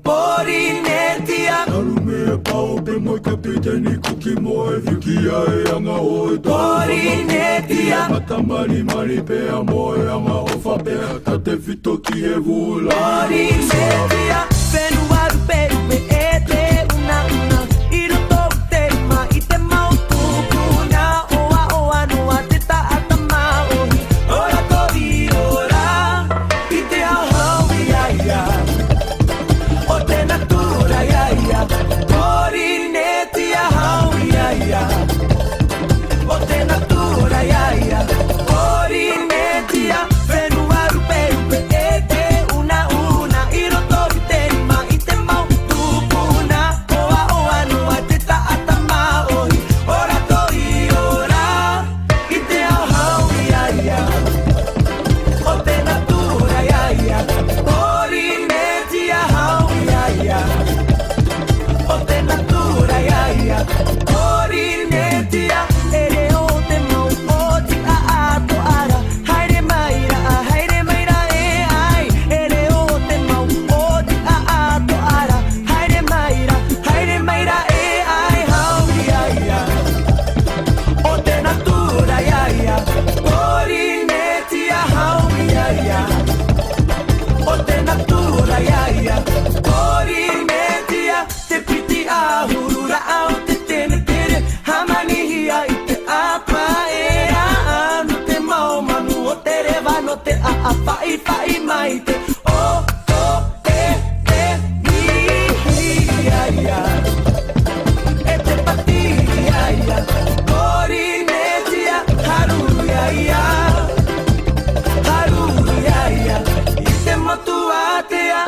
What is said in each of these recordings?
Porinetia Narume pao pe moi kapiteni kuki moe Vikia e anga oe Porinetia Matamari mari pe a moe anga ofa pe Tate fito ki e vula Porinetia Fenuaru peru pe ete una Iro tau te ma i te mau tupuna Oa oa noa te taata maohi Ora tori ora I te ahau ia ia O te natura ia ia Porinetia hau ia ia O te natura ia ia Porinetia Fenuaru peru pe ete una Iro tori te ma i te mau tupuna Oa oa noa te taata maohi Ora tori ora I te ahau ia ia O te natura ia ia Porinetia hau ia ia O te natura ia ia Porinetia Ere o te mau o ti a ato ara Haere maira e ai Ere o te mau o ti a ato ara Haere maira e ai Hau ia ia O te natura ia ia Porinetia hau ia ia O te natura ia ia Porinetia Te piti a hurura au te tene tere Hamanihia i te apa e a anu te mau manu O te rewa no te a whai mai te o ia ia E te pati ia ia Porinetia haru ia ia Haru ia ia I te motu atea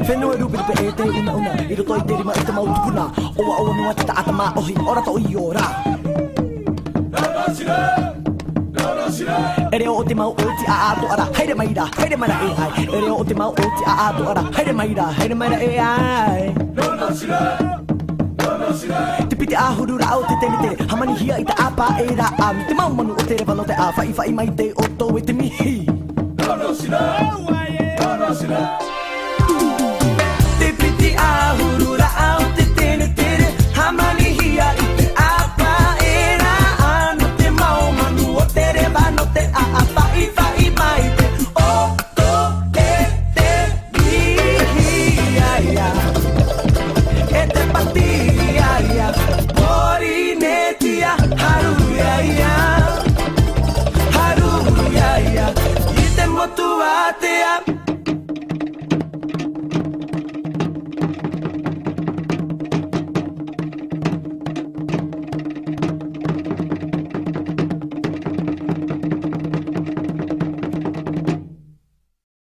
Whenua rupi pe e te una I roto I te rima I te mau tupuna Oa oa noa te taata maohi Ora to I ora Ere o te mau o ti a ato ara Haere maira e ai Ere o te mau o ti a ato ara Haere maira e ai Te pite a hurura au te tene tere Hamanihia I te apa e ra anu Te mau manu o te rewa no te a whai mai te oto e te mihi Nana sina